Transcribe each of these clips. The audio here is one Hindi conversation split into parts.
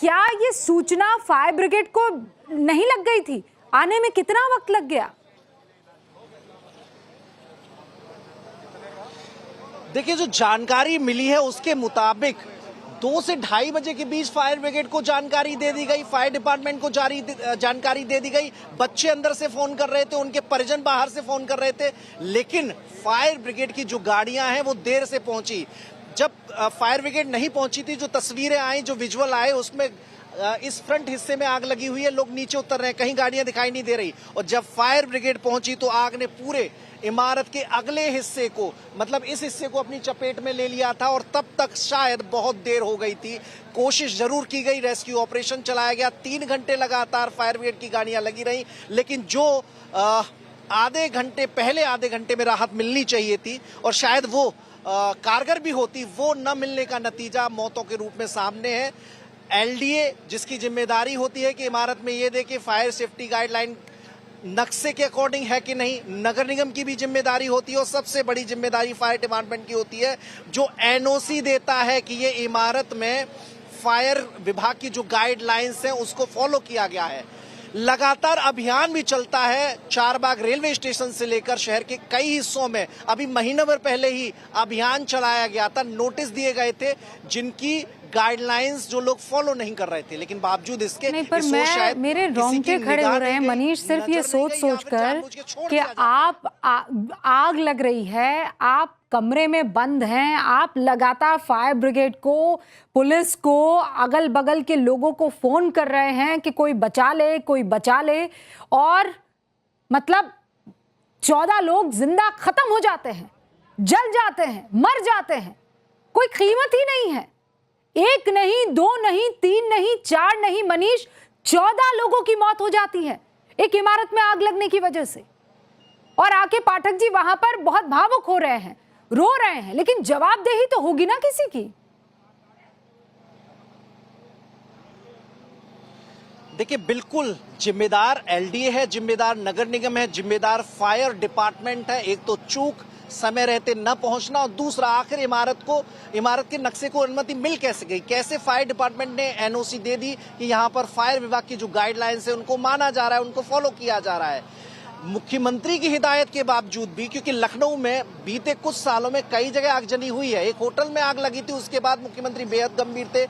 क्या ये सूचना फायर ब्रिगेड को नहीं लग गई थी? आने में कितना वक्त लग गया? देखिए, जो जानकारी मिली है उसके मुताबिक 2 से ढाई बजे के बीच फायर ब्रिगेड को जानकारी दे दी गई, फायर डिपार्टमेंट को जानकारी दे दी गई। बच्चे अंदर से फोन कर रहे थे, उनके परिजन बाहर से फोन कर रहे थे, लेकिन फायर ब्रिगेड की जो गाड़ियां हैं वो देर से पहुंची। जब फायर ब्रिगेड नहीं पहुंची थी, जो तस्वीरें आई, जो विजुअल आए, उसमें इस फ्रंट हिस्से में आग लगी हुई है, लोग नीचे उतर रहे हैं, कहीं गाड़ियां दिखाई नहीं दे रही। और जब फायर ब्रिगेड पहुंची तो आग ने पूरे इमारत के अगले हिस्से को, मतलब इस हिस्से को अपनी चपेट में ले लिया था। और तब तक शायद बहुत देर हो गई थी। कोशिश जरूर की गई, रेस्क्यू ऑपरेशन चलाया गया, 3 घंटे लगातार फायर ब्रिगेड की गाड़ियां लगी रही, लेकिन जो आधे घंटे में राहत मिलनी चाहिए थी और शायद वो कारगर भी होती, वो न मिलने का नतीजा मौतों के रूप में सामने है। एलडीए जिसकी जिम्मेदारी होती है कि इमारत में ये देखे फायर सेफ्टी गाइडलाइन नक्शे के अकॉर्डिंग है कि नहीं, नगर निगम की भी जिम्मेदारी होती है और सबसे बड़ी जिम्मेदारी फायर डिपार्टमेंट की होती है, जो एनओसी देता है कि ये इमारत में फायर विभाग की जो गाइडलाइंस हैं उसको फॉलो किया गया है। लगातार अभियान भी चलता है, चारबाग रेलवे स्टेशन से लेकर शहर के कई हिस्सों में। अभी महीने भर पहले ही अभियान चलाया गया था, नोटिस दिए गए थे जिनकी गाइडलाइंस जो लोग फॉलो नहीं कर रहे थे, लेकिन बावजूद इसके नहीं, पर मेरे रोंगटे खड़े हो रहे हैं मनीष, सिर्फ ये सोच कर कि आप आग लग रही है, आप कमरे में बंद हैं, आप लगातार फायर ब्रिगेड को, पुलिस को, अगल बगल के लोगों को फोन कर रहे हैं कि कोई बचा ले, कोई बचा ले, और मतलब 14 लोग जिंदा खत्म हो जाते हैं, जल जाते हैं, मर जाते हैं, कोई कीमत ही नहीं है। 1 नहीं, 2 नहीं, 3 नहीं, 4 नहीं मनीष, 14 लोगों की मौत हो जाती है एक इमारत में आग लगने की वजह से। और आके पाठक जी वहां पर बहुत भावुक हो रहे हैं, रो रहे हैं, लेकिन जवाबदेही तो होगी ना किसी की। देखिए, बिल्कुल जिम्मेदार एलडीए है, जिम्मेदार नगर निगम है, जिम्मेदार फायर डिपार्टमेंट है। एक तो चूक समय रहते न पहुंचना, और दूसरा आखिर इमारत के नक्शे को अनुमति मिल कैसे गई, कैसे फायर डिपार्टमेंट ने एनओसी दे दी कि यहां पर फायर विभाग की जो गाइडलाइंस है उनको माना जा रहा है, उनको फॉलो किया जा रहा है। मुख्यमंत्री की हिदायत के बावजूद भी, क्योंकि लखनऊ में बीते कुछ सालों में कई जगह आगजनी हुई है, एक होटल में आग लगी थी, उसके बाद मुख्यमंत्री बेहद गंभीर थे,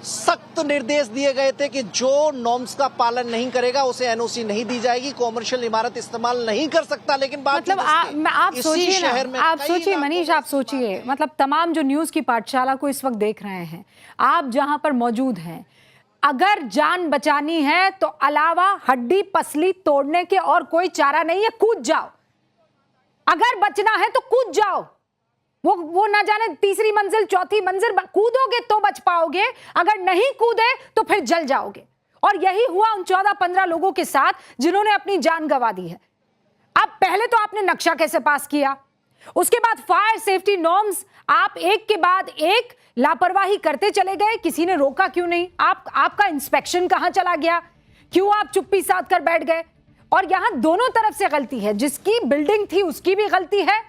सख्त निर्देश दिए गए थे कि जो नॉर्म्स का पालन नहीं करेगा उसे एनओसी नहीं दी जाएगी, कॉमर्शियल इमारत इस्तेमाल नहीं कर सकता। लेकिन मतलब आप सोचिए मनीष, आप सोचिए, मतलब तमाम जो न्यूज की पाठशाला को इस वक्त देख रहे हैं, आप जहां पर मौजूद हैं, अगर जान बचानी है तो अलावा हड्डी पसली तोड़ने के और कोई चारा नहीं है, कूद जाओ। अगर बचना है तो कूद जाओ, वो ना जाने 3री मंजिल 4थी मंजिल, कूदोगे तो बच पाओगे, अगर नहीं कूदे तो फिर जल जाओगे। और यही हुआ उन 14-15 लोगों के साथ जिन्होंने अपनी जान गंवा दी है। अब पहले तो आपने नक्शा कैसे पास किया, उसके बाद फायर सेफ्टी नॉर्म्स आप एक के बाद एक लापरवाही करते चले गए, किसी ने रोका क्यों नहीं? आपका इंस्पेक्शन कहां चला गया? क्यों आप चुप्पी साध कर बैठ गए? और यहां दोनों तरफ से गलती है, जिसकी बिल्डिंग थी उसकी भी गलती है,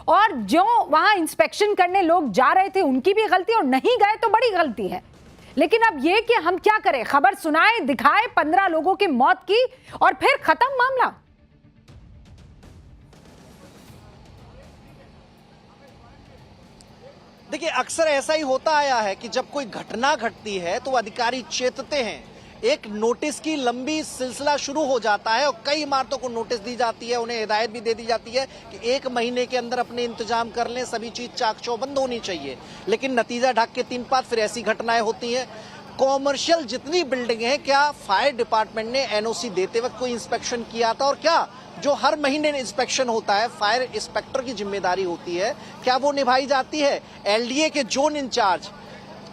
और जो वहां इंस्पेक्शन करने लोग जा रहे थे उनकी भी गलती, और नहीं गए तो बड़ी गलती है। लेकिन अब ये कि हम क्या करें, खबर सुनाए दिखाए 15 लोगों की मौत की और फिर खत्म मामला। देखिए, अक्सर ऐसा ही होता आया है कि जब कोई घटना घटती है तो अधिकारी चेतते हैं, एक नोटिस की लंबी सिलसिला शुरू हो जाता है और कई इमारतों को नोटिस दी जाती है, उन्हें हिदायत भी दे दी जाती है कि 1 महीने के अंदर अपने इंतजाम कर लें, सभी चीज चाक चौबंद होनी चाहिए। लेकिन नतीजा ढक के 3 पात फिर ऐसी घटनाएं होती हैं। कॉमर्शियल जितनी बिल्डिंग है, क्या फायर डिपार्टमेंट ने एनओसी देते वक्त कोई इंस्पेक्शन किया था? और क्या जो हर महीने इंस्पेक्शन होता है, फायर इंस्पेक्टर की जिम्मेदारी होती है, क्या वो निभाई जाती है? एलडीए के जोन इंचार्ज,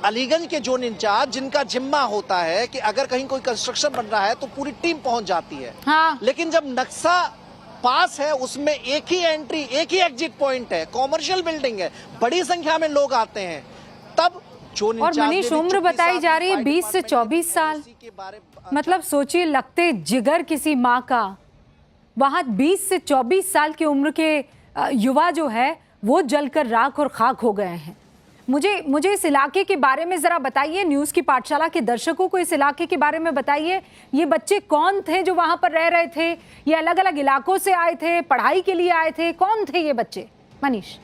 अलीगंज के जोन इंचार्ज, जिनका जिम्मा होता है कि अगर कहीं कोई कंस्ट्रक्शन बन रहा है तो पूरी टीम पहुंच जाती है। हाँ। लेकिन जब नक्शा पास है, उसमें एक ही एंट्री, एक ही एग्जिट पॉइंट है, कॉमर्शियल बिल्डिंग है, बड़ी संख्या में लोग आते हैं, तब जोन इंचार्ज। और मनीष, उम्र बताई जा रही है 20 से 24 साल, मतलब सोचिए, लगते जिगर किसी माँ का, वहां 20 से 24 साल की उम्र के युवा जो है वो जलकर राख और खाक हो गए हैं। मुझे इस इलाके के बारे में जरा बताइए, न्यूज़ की पाठशाला के दर्शकों को इस इलाके के बारे में बताइए। ये बच्चे कौन थे जो वहां पर रह रहे थे? ये अलग अलग इलाकों से आए थे, पढ़ाई के लिए आए थे? कौन थे ये बच्चे? मनीष।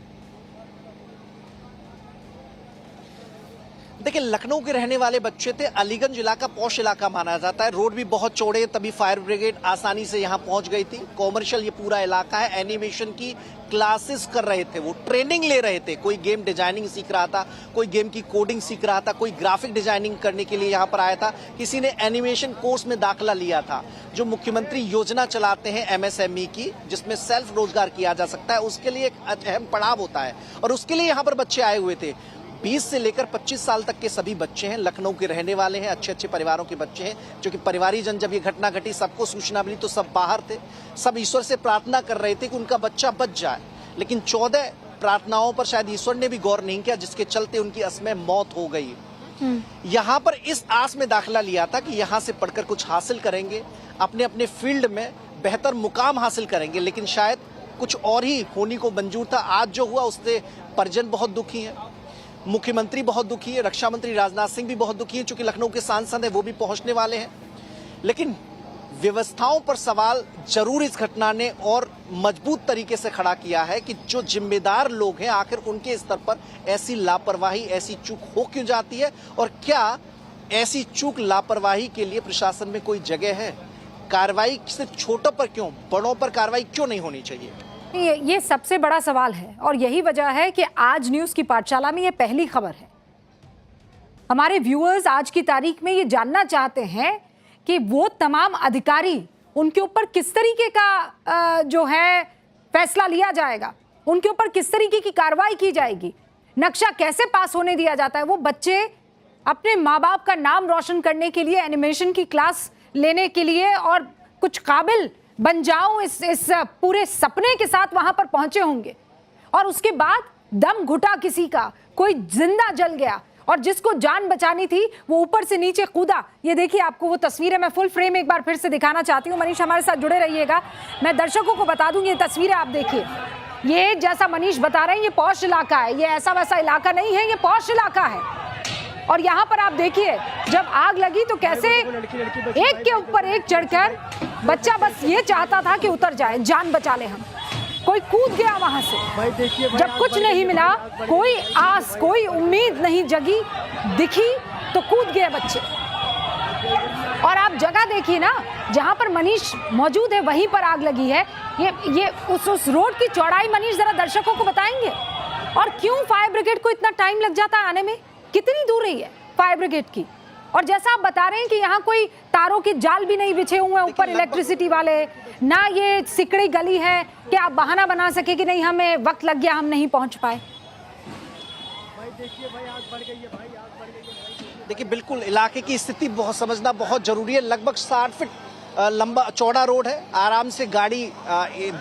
देखिए, लखनऊ के रहने वाले बच्चे थे। अलीगंज इलाका पॉश इलाका माना जाता है, रोड भी बहुत चौड़े हैं, तभी फायर ब्रिगेड आसानी से यहाँ पहुंच गई थी। कॉमर्शियल ये पूरा इलाका है। एनिमेशन की क्लासेस कर रहे थे, वो ट्रेनिंग ले रहे थे। कोई गेम डिजाइनिंग सीख रहा था, कोई गेम की कोडिंग सीख रहा था, कोई ग्राफिक डिजाइनिंग करने के लिए यहाँ पर आया था, किसी ने एनिमेशन कोर्स में दाखिला लिया था। जो मुख्यमंत्री योजना चलाते हैं MSME की, जिसमें सेल्फ रोजगार किया जा सकता है, उसके लिए एक अहम पड़ाव होता है और उसके लिए यहाँ पर बच्चे आए हुए थे। 20 से लेकर 25 साल तक के सभी बच्चे हैं, लखनऊ के रहने वाले हैं, अच्छे अच्छे परिवारों के बच्चे हैं। जो कि परिवारीजन, जब ये घटना घटी, सबको सूचना मिली तो सब बाहर थे। सब ईश्वर से प्रार्थना कर रहे थे कि उनका बच्चा बच जाए, लेकिन 14 प्रार्थनाओं पर शायद ईश्वर ने भी गौर नहीं किया, जिसके चलते उनकी असमय मौत हो गई। यहाँ पर इस आस में दाखिला लिया था कि यहाँ से पढ़कर कुछ हासिल करेंगे, अपने अपने फील्ड में बेहतर मुकाम हासिल करेंगे, लेकिन शायद कुछ और ही होने को मंजूर था। आज जो हुआ उससे परिजन बहुत दुखी हैं, मुख्यमंत्री बहुत दुखी है, रक्षा मंत्री राजनाथ सिंह भी बहुत दुखी हैं, चूंकि लखनऊ के सांसद हैं, वो भी पहुंचने वाले हैं। लेकिन व्यवस्थाओं पर सवाल जरूर इस घटना ने और मजबूत तरीके से खड़ा किया है कि जो जिम्मेदार लोग हैं, आखिर उनके स्तर पर ऐसी लापरवाही, ऐसी चूक हो क्यों जाती है, और क्या ऐसी चूक, लापरवाही के लिए प्रशासन में कोई जगह है? कार्रवाई सिर्फ छोटों पर क्यों, बड़ों पर कार्रवाई क्यों नहीं होनी चाहिए? ये सबसे बड़ा सवाल है और यही वजह है कि आज न्यूज़ की पाठशाला में ये पहली खबर है। हमारे व्यूअर्स आज की तारीख में ये जानना चाहते हैं कि वो तमाम अधिकारी, उनके ऊपर किस तरीके का जो है फैसला लिया जाएगा, उनके ऊपर किस तरीके की कार्रवाई की जाएगी, नक्शा कैसे पास होने दिया जाता है। वो बच्चे अपने माँ बाप का नाम रोशन करने के लिए, एनिमेशन की क्लास लेने के लिए और कुछ काबिल बन जाऊं इस पूरे सपने के साथ वहां पर पहुंचे होंगे, और उसके बाद दम घुटा किसी का, कोई जिंदा जल गया और जिसको जान बचानी थी वो ऊपर से नीचे कूदा। ये देखिए, आपको वो तस्वीरें मैं फुल फ्रेम एक बार फिर से दिखाना चाहती हूँ। मनीष हमारे साथ जुड़े रहिएगा। मैं दर्शकों को बता दूंगी, ये तस्वीरें आप देखिए। ये जैसा मनीष बता रहे हैं, ये पॉश इलाका है, ये ऐसा वैसा इलाका नहीं है, ये पॉश इलाका है। और यहाँ पर आप देखिए, जब आग लगी तो कैसे एक के ऊपर एक चढ़कर बच्चा बस ये चाहता था कि उतर जाए, जान बचा ले हम। कोई कूद गया वहां से, जब कुछ नहीं मिला, कोई आस, कोई उम्मीद नहीं जगी, दिखी तो कूद गए बच्चे। और आप जगह देखिए ना, जहां पर मनीष मौजूद है वहीं पर आग लगी है। ये उस रोड की चौड़ाई मनीष जरा दर्शकों को बताएंगे, और क्यों फायर ब्रिगेड को इतना टाइम लग जाता है आने में? कितनी दूर रही है फायर ब्रिगेड की? और जैसा आप बता रहे हैं कि यहाँ कोई तारों के जाल भी नहीं बिछे हुए हैं ऊपर इलेक्ट्रिसिटी वाले, ना ये सिकड़ी गली है कि आप बहाना बना सके कि नहीं हमें वक्त लग गया, हम नहीं पहुंच पाए। देखिए, बिल्कुल इलाके की स्थिति बहुत समझना बहुत जरूरी है। लगभग 60 फीट लंबा चौड़ा रोड है, आराम से गाड़ी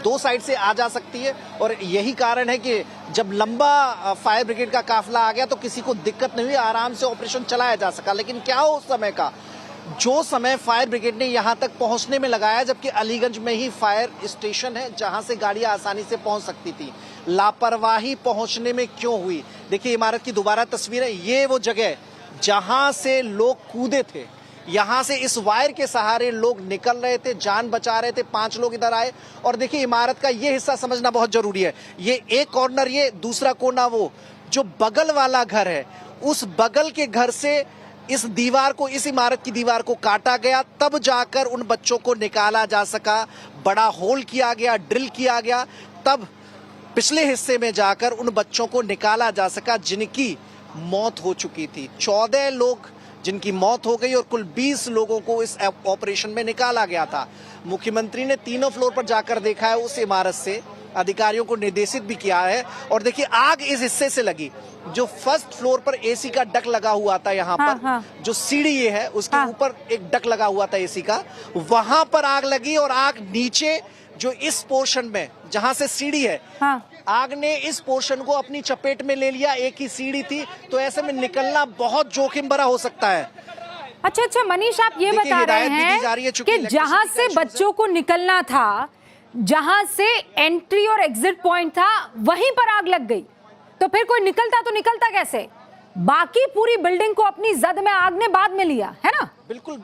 दो साइड से आ जा सकती है, और यही कारण है कि जब लंबा फायर ब्रिगेड का काफिला आ गया तो किसी को दिक्कत नहीं हुई, आराम से ऑपरेशन चलाया जा सका। लेकिन क्या हो उस समय का, जो समय फायर ब्रिगेड ने यहां तक पहुंचने में लगाया, जबकि अलीगंज में ही फायर स्टेशन है जहां से गाड़ियां आसानी से पहुंच सकती थी, लापरवाही पहुंचने में क्यों हुई? देखिए, इमारत की दोबारा तस्वीर है। ये वो जगह जहां से लोग कूदे थे, यहां से इस वायर के सहारे लोग निकल रहे थे, जान बचा रहे थे। 5 लोग इधर आए, और देखिए इमारत का ये हिस्सा समझना बहुत जरूरी है। ये एक कॉर्नर, ये दूसरा कोना, वो जो बगल वाला घर है, उस बगल के घर से इस दीवार को, इस इमारत की दीवार को काटा गया, तब जाकर उन बच्चों को निकाला जा सका। बड़ा होल किया गया, ड्रिल किया गया, तब पिछले हिस्से में जाकर उन बच्चों को निकाला जा सका जिनकी मौत हो चुकी थी। 14 लोग जिनकी मौत हो गई और कुल 20 लोगों को इस ऑपरेशन में निकाला गया था। मुख्यमंत्री ने 3 फ्लोर पर जाकर देखा है, उस इमारत से अधिकारियों को निर्देशित भी किया है। और देखिए, आग इस हिस्से से लगी जो फर्स्ट फ्लोर पर एसी का डक लगा हुआ था। यहाँ पर जो सीढ़ी ये है, उसके ऊपर एक डक लगा हुआ था एसी का, वहां पर आग लगी। और आग नीचे जो इस पोर्शन में, जहां से सीढ़ी है, आग ने इस पोर्शन को अपनी चपेट में ले लिया। एक ही सीढ़ी थी, तो ऐसे में निकलना बहुत जोखिम भरा हो सकता है। अच्छा मनीष, आप ये बता रहे हैं कि जहां से बच्चों को निकलना था, जहां से एंट्री और एग्जिट पॉइंट था, वहीं पर आग लग गई। तो फिर कोई निकलता तो निकलता कैसे? बाकी पूरी बिल्डिंग को अपनी जद में आग ने बाद में लिया है ना। बिल्कुल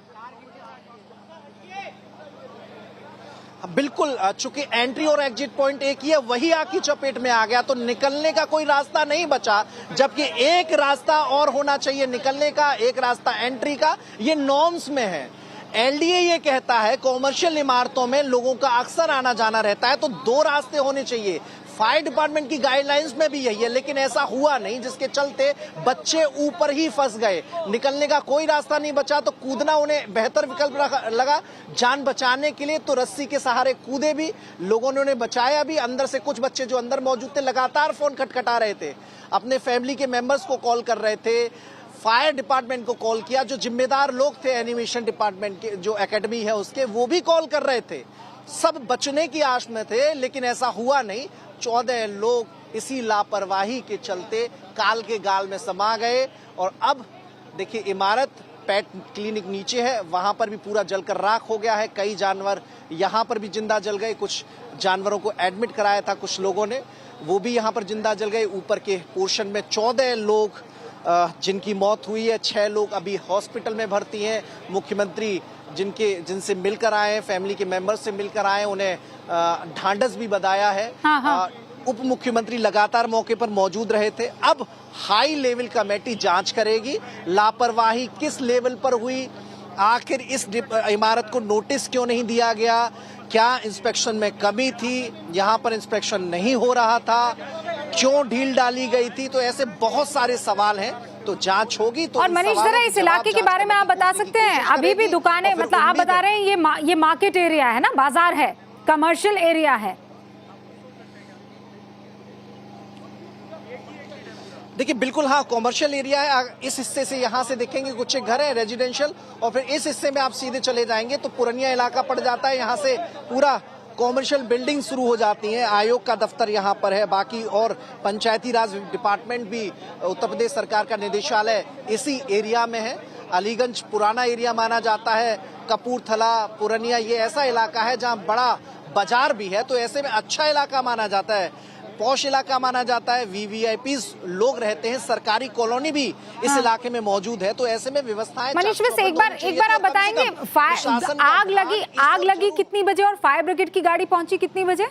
बिल्कुल, चूंकि एंट्री और एग्जिट पॉइंट एक ही है, वही आग की चपेट में आ गया तो निकलने का कोई रास्ता नहीं बचा। जबकि एक रास्ता और होना चाहिए निकलने का, एक रास्ता एंट्री का, ये नॉर्म्स में है। एलडीए ये कहता है कॉमर्शियल इमारतों में लोगों का अक्सर आना जाना रहता है तो दो रास्ते होने चाहिए। फायर डिपार्टमेंट की गाइडलाइंस में भी यही है, लेकिन ऐसा हुआ नहीं, जिसके चलते बच्चे ऊपर ही फंस गए। निकलने का कोई रास्ता नहीं बचा तो कूदना उन्हें बेहतर विकल्प लगा। जान बचाने के लिए तो रस्सी के सहारे कूदे भी, लोगों ने उन्हें बचाया भी। अंदर से कुछ बच्चे जो अंदर मौजूद थे लगातार फोन खटखटा रहे थे, अपने फैमिली के मेंबर्स को कॉल कर रहे थे, फायर डिपार्टमेंट को कॉल किया। जो जिम्मेदार लोग थे एनिमेशन डिपार्टमेंट के, जो एकेडमी है उसके, वो भी कॉल कर रहे थे। सब बचने की आश में थे, लेकिन ऐसा हुआ नहीं। 14 लोग इसी लापरवाही के चलते काल के गाल में समा गए। और अब देखिए, इमारत पेट क्लिनिक नीचे है, वहां पर भी पूरा जलकर राख हो गया है। कई जानवर यहां पर भी जिंदा जल गए। कुछ जानवरों को एडमिट कराया था कुछ लोगों ने, वो भी यहां पर जिंदा जल गए। ऊपर के पोर्शन में 14 लोग जिनकी मौत हुई है, 6 लोग अभी हॉस्पिटल में भर्ती हैं। मुख्यमंत्री जिनसे मिलकर आए हैं, फैमिली के मेंबर्स से मिलकर आए, उन्हें ढांढस भी बधाया है। उप मुख्यमंत्री लगातार मौके पर मौजूद रहे थे। अब हाई लेवल कमेटी जांच करेगी लापरवाही किस लेवल पर हुई, आखिर इस इमारत को नोटिस क्यों नहीं दिया गया, क्या इंस्पेक्शन में कमी थी, यहां पर इंस्पेक्शन नहीं हो रहा था, क्यों ढील डाली गई थी। तो ऐसे बहुत सारे सवाल हैं, तो जांच होगी। तो और मनीष, जरा इस इलाके के बारे में आप बता सकते हैं? अभी भी दुकानें, मतलब आप बता रहे हैं ये मार्केट एरिया है ना, बाजार है, कमर्शियल एरिया है। देखिए बिल्कुल, हाँ, कॉमर्शियल एरिया है। इस हिस्से से, यहाँ से देखेंगे कुछ घर है रेजिडेंशियल, और फिर इस हिस्से में आप सीधे चले जाएंगे तो पुरनिया इलाका पड़ जाता है। यहाँ से पूरा कॉमर्शियल बिल्डिंग शुरू हो जाती है। आयोग का दफ्तर यहाँ पर है, बाकी और पंचायती राज डिपार्टमेंट भी, उत्तर प्रदेश सरकार का निदेशालय इसी एरिया में है। अलीगंज पुराना एरिया माना जाता है। कपूरथला, पुरनिया, ये ऐसा इलाका है जहाँ बड़ा बाजार भी है, तो ऐसे में अच्छा इलाका माना जाता है, पॉश इलाका माना जाता है। वीवीआईपीज लोग रहते हैं, सरकारी कॉलोनी भी इस इलाके में मौजूद है, तो ऐसे में व्यवस्थाएं। मनीष, वैसे एक बार आप बताएंगे, आग लगी कितनी बजे और फायर ब्रिगेड की गाड़ी पहुंची कितनी बजे?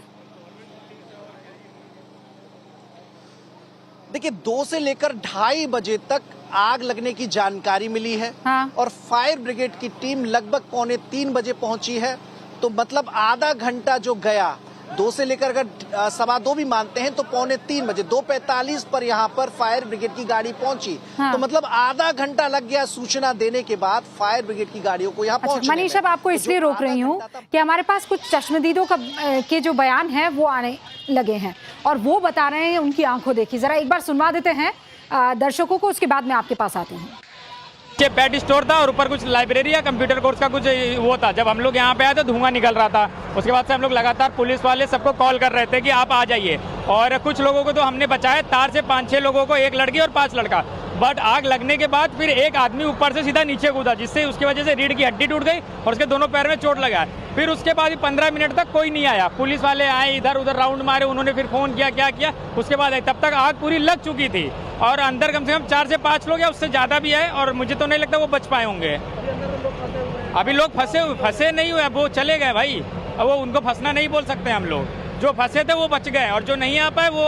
देखिए, 2 से लेकर 2:30 बजे तक आग लगने की जानकारी मिली है। और फायर ब्रिगेड की टीम लगभग 2:45 बजे पहुंची है। तो मतलब आधा घंटा जो गया, 2 से लेकर अगर 2:15 भी मानते हैं तो 2:45 बजे, 2:45 पर यहाँ पर फायर ब्रिगेड की गाड़ी पहुंची। तो मतलब आधा घंटा लग गया सूचना देने के बाद फायर ब्रिगेड की गाड़ियों को यहाँ पहुंचने में। मनीष, अब आपको इसलिए रोक रही हूँ कि हमारे पास कुछ चश्मदीदों के जो बयान है वो आने लगे हैं और वो बता रहे हैं उनकी आंखों देखी। जरा एक बार सुनवा देते हैं दर्शकों को, उसके बाद में आपके पास आते हैं। ये पेट स्टोर था और ऊपर कुछ लाइब्रेरी या कंप्यूटर कोर्स का कुछ वो था। जब हम लोग यहाँ पे आए तो धुआं निकल रहा था। उसके बाद से हम लोग लगातार पुलिस वाले सबको कॉल कर रहे थे कि आप आ जाइए, और कुछ लोगों को तो हमने बचाया, तार से 5-6 लोगों को, 1 लड़की और 5 लड़का। बट आग लगने के बाद फिर एक आदमी ऊपर से सीधा नीचे कूदा, जिससे उसकी वजह से रीढ़ की हड्डी टूट गई और उसके दोनों पैर में चोट लगा। फिर उसके बाद 15 मिनट तक कोई नहीं आया। पुलिस वाले आए, इधर उधर राउंड मारे, उन्होंने फिर फोन किया, क्या किया, उसके बाद आए। तब तक आग पूरी लग चुकी थी और अंदर कम से कम 4 से 5 लोग या उससे ज़्यादा भी है, और मुझे तो नहीं लगता वो बच पाए होंगे। अभी लोग फंसे नहीं हुए, वो चले गए भाई। अब वो उनको फंसना नहीं बोल सकते हम लोग। जो फंसे थे वो बच गए, और जो नहीं आ पाए वो,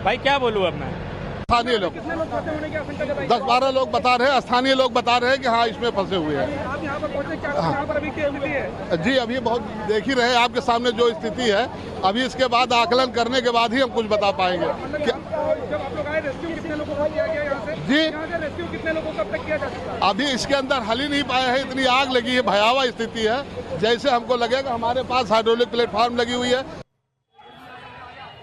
भाई क्या बोलूँ अब मैं। स्थानीय लोग 10-12 लोग बता रहे हैं, स्थानीय लोग बता रहे हैं कि हाँ इसमें फंसे हुए हैं। आप यहाँ पर पहुंचे, क्या यहाँ पर अभी क्या स्थिति है? जी, अभी बहुत देख ही रहे हैं आपके सामने जो स्थिति है। अभी इसके बाद आकलन करने के बाद ही हम कुछ बता पाएंगे। जब आप लोग आए, रेस्क्यू कितने लोगों को किया गया यहाँ से? जी, यहाँ से रेस्क्यू कितने लोगों को अब तक किया जा सकता है? अभी इसके अंदर हल ही नहीं पाया है, इतनी आग लगी है, भयावह स्थिति है। जैसे हमको लगेगा हमारे पास हाइड्रोलिक प्लेटफॉर्म लगी हुई है,